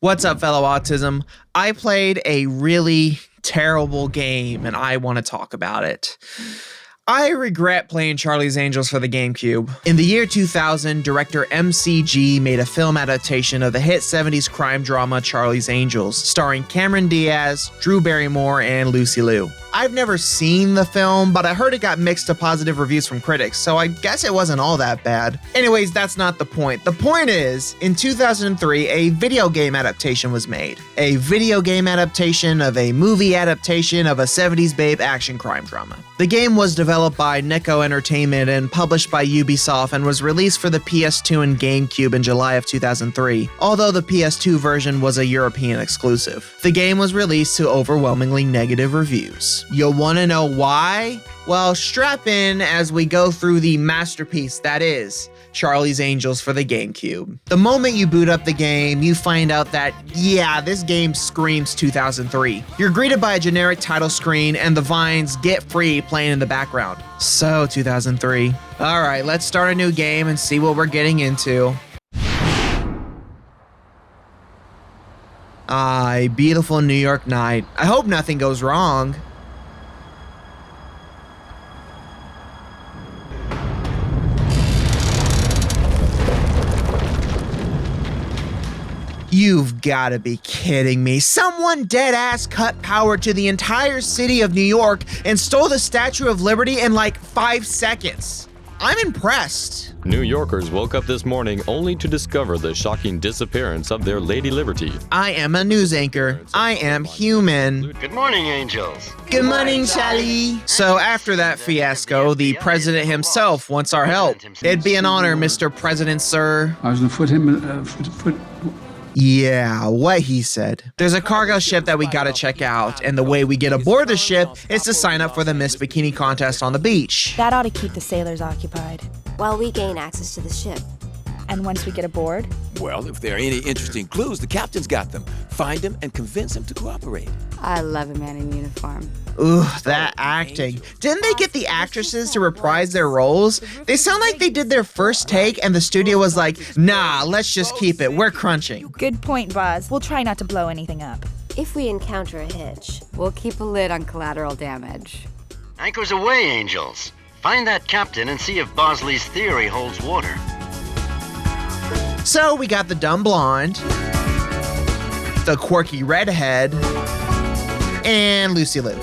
What's up, fellow autism? I played a really terrible game and I want to talk about it. I regret playing Charlie's Angels for the Gamecube. In the year 2000, director MCG made a film adaptation of the hit 70s crime drama Charlie's Angels, starring Cameron Diaz, Drew Barrymore, and Lucy Liu. I've never seen the film, but I heard it got mixed to positive reviews from critics, so I guess it wasn't all that bad. Anyways, that's not the point. The point is, in 2003, a video game adaptation was made. A video game adaptation of a movie adaptation of a 70s babe action crime drama. The game was developed by Neko Entertainment and published by Ubisoft and was released for the PS2 and GameCube in July of 2003, although the PS2 version was a European exclusive. The game was released to overwhelmingly negative reviews. You'll want to know why? Well, strap in as we go through the masterpiece that is Charlie's Angels for the GameCube. The moment you boot up the game, you find out that, yeah, this game screams 2003. You're greeted by a generic title screen and the Vines Get Free playing in the background. So 2003. Alright, let's start a new game and see what we're getting into. A beautiful New York night. I hope nothing goes wrong. You've gotta be kidding me. Someone dead-ass cut power to the entire city of New York and stole the Statue of Liberty in like 5 seconds. I'm impressed. New Yorkers woke up this morning only to discover the shocking disappearance of their Lady Liberty. I am a news anchor. I am human. Good morning, Angels. Good morning, Charlie. So after that fiasco, the president himself wants our help. It'd be an honor, Mr. President, sir. I was gonna foot him, Yeah, what he said. There's a cargo ship that we gotta check out, and the way we get aboard the ship is to sign up for the Miss Bikini contest on the beach. That ought to keep the sailors occupied. While we gain access to the ship. And once we get aboard? Well, if there are any interesting clues, the captain's got them. Find him and convince him to cooperate. I love a man in uniform. Ooh, that acting. Didn't they get the actresses to reprise their roles? They sound like they did their first take and the studio was like, nah, let's just keep it, we're crunching. Good point, Boz. We'll try not to blow anything up. If we encounter a hitch, we'll keep a lid on collateral damage. Anchors away, Angels. Find that captain and see if Bosley's theory holds water. So we got the dumb blonde, the quirky redhead, and Lucy Liu.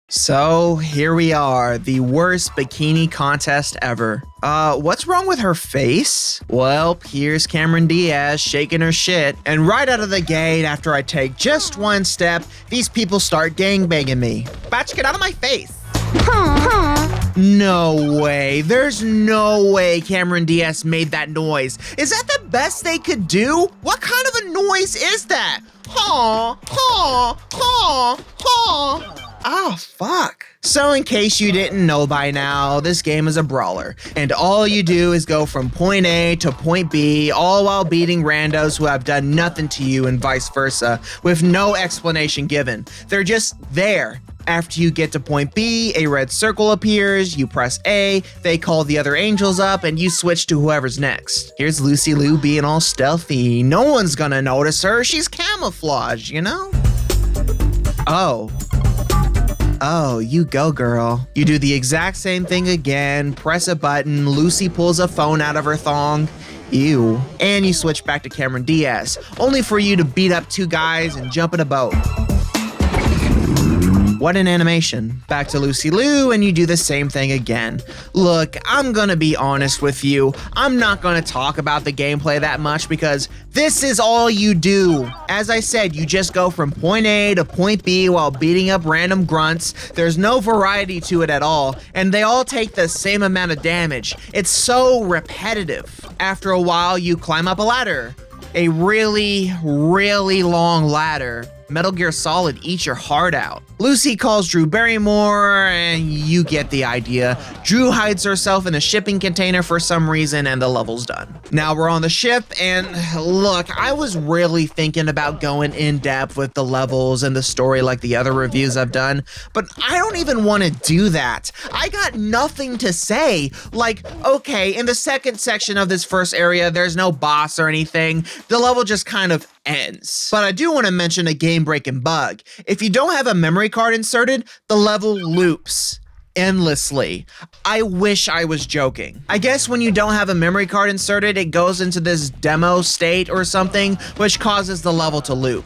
So here we are, the worst bikini contest ever. What's wrong with her face? Well, here's Cameron Diaz shaking her shit, and right out of the gate, after I take just one step, these people start gangbanging me. Batch, get out of my face. No way. There's no way Cameron Diaz made that noise. Is that the best they could do? What kind of a noise is that? Haw, haw, haw, haw. Oh, fuck. So in case you didn't know by now, this game is a brawler, and all you do is go from point A to point B, all while beating randos who have done nothing to you and vice versa, with no explanation given. They're just there. After you get to point B, a red circle appears, you press A, they call the other angels up, and you switch to whoever's next. Here's Lucy Liu being all stealthy. No one's gonna notice her, she's camouflage, you know? Oh, you go, girl. You do the exact same thing again, press a button, Lucy pulls a phone out of her thong. Ew. And you switch back to Cameron Diaz, only for you to beat up 2 guys and jump in a boat. What an animation. Back to Lucy Liu and you do the same thing again. Look, I'm gonna be honest with you. I'm not gonna talk about the gameplay that much because this is all you do. As I said, you just go from point A to point B while beating up random grunts. There's no variety to it at all, and they all take the same amount of damage. It's so repetitive. After a while, you climb up a ladder. A really, really long ladder. Metal Gear Solid eats your heart out. Lucy calls Drew Barrymore, and you get the idea. Drew hides herself in a shipping container for some reason, and the level's done. Now we're on the ship, and look, I was really thinking about going in depth with the levels and the story like the other reviews I've done, but I don't even want to do that. I got nothing to say. Like, okay, in the second section of this first area, there's no boss or anything. The level just kind of ends. But I do want to mention a game-breaking bug. If you don't have a memory card inserted, the level loops endlessly. I wish I was joking. I guess when you don't have a memory card inserted, it goes into this demo state or something, which causes the level to loop.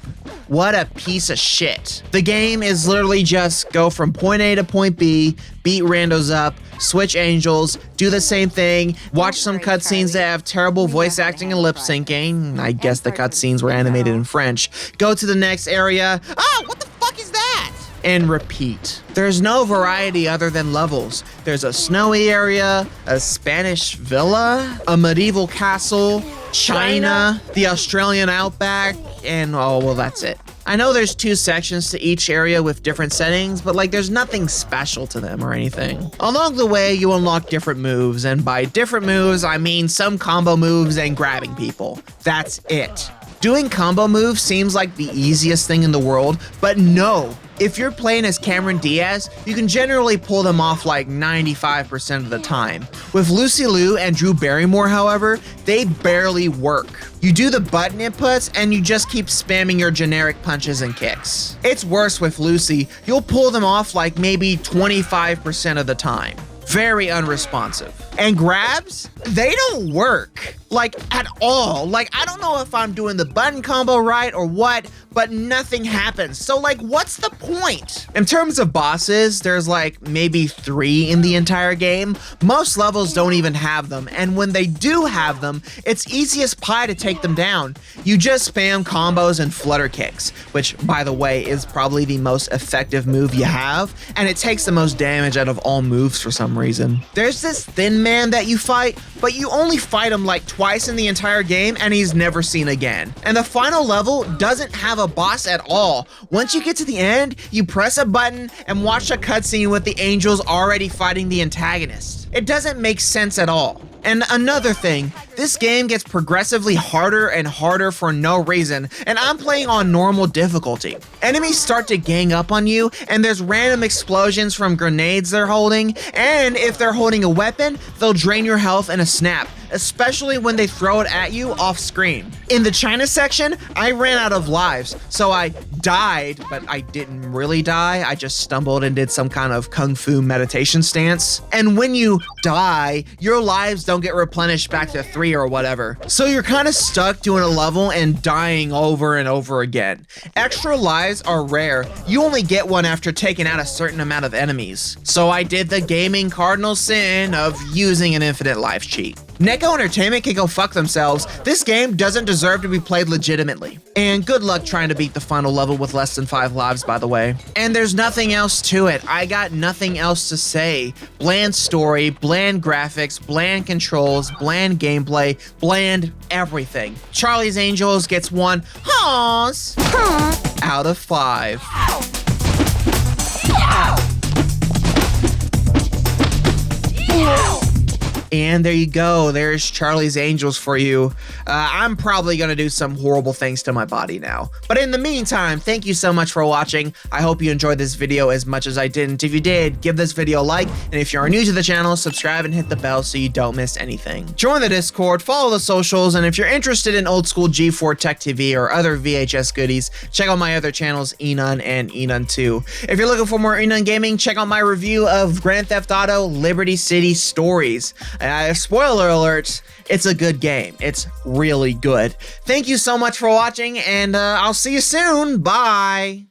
What a piece of shit. The game is literally just go from point A to point B, beat randos up, switch angels, do the same thing, watch some cutscenes that have terrible voice acting and lip syncing. I guess the cutscenes were animated in French. Go to the next area. Oh, what the fuck is that? And repeat. There's no variety other than levels. There's a snowy area, a Spanish villa, a medieval castle, China, the Australian outback, and oh, well, that's it. I know there's 2 sections to each area with different settings, but like there's nothing special to them or anything. Along the way, you unlock different moves, and by different moves, I mean some combo moves and grabbing people. That's it. Doing combo moves seems like the easiest thing in the world, but no. If you're playing as Cameron Diaz, you can generally pull them off like 95% of the time. With Lucy Liu and Drew Barrymore, however, they barely work. You do the button inputs and you just keep spamming your generic punches and kicks. It's worse with Lucy. You'll pull them off like maybe 25% of the time. Very unresponsive. And grabs, they don't work. Like, at all. Like, I don't know if I'm doing the button combo right or what, but nothing happens. So, like, what's the point? In terms of bosses, there's like maybe 3 in the entire game. Most levels don't even have them, and when they do have them, it's easy as pie to take them down. You just spam combos and flutter kicks, which, by the way, is probably the most effective move you have, and it takes the most damage out of all moves for some reason. There's this thin man that you fight, but you only fight him like twice in the entire game, and he's never seen again. And the final level doesn't have a boss at all. Once you get to the end, you press a button and watch a cutscene with the angels already fighting the antagonist. It doesn't make sense at all. And another thing, this game gets progressively harder and harder for no reason, and I'm playing on normal difficulty. Enemies start to gang up on you, and there's random explosions from grenades they're holding, and if they're holding a weapon, they'll drain your health in a snap, especially when they throw it at you off screen. In the China section, I ran out of lives, so I died, but I didn't really die. I just stumbled and did some kind of kung fu meditation stance. And when you die, your lives don't get replenished back to 3 or whatever. So you're kind of stuck doing a level and dying over and over again. Extra lives are rare. You only get one after taking out a certain amount of enemies. So I did the gaming cardinal sin of using an infinite life cheat. Neko Entertainment can go fuck themselves. This game doesn't deserve to be played legitimately. And good luck trying to beat the final level with less than 5 lives, by the way. And there's nothing else to it. I got nothing else to say. Bland story, bland graphics, bland controls, bland gameplay, bland everything. Charlie's Angels gets 1 Haws out of 5. And there you go. There's Charlie's Angels for you. I'm probably going to do some horrible things to my body now. But in the meantime, thank you so much for watching. I hope you enjoyed this video as much as I didn't. If you did, give this video a like. And if you are new to the channel, subscribe and hit the bell so you don't miss anything. Join the Discord, follow the socials, and if you're interested in old school G4 Tech TV or other VHS goodies, check out my other channels, ENunn and ENunn 2. If you're looking for more ENunnGaming, check out my review of Grand Theft Auto Liberty City Stories. Spoiler alert, it's a good game. It's really good. Thank you so much for watching, and I'll see you soon. Bye.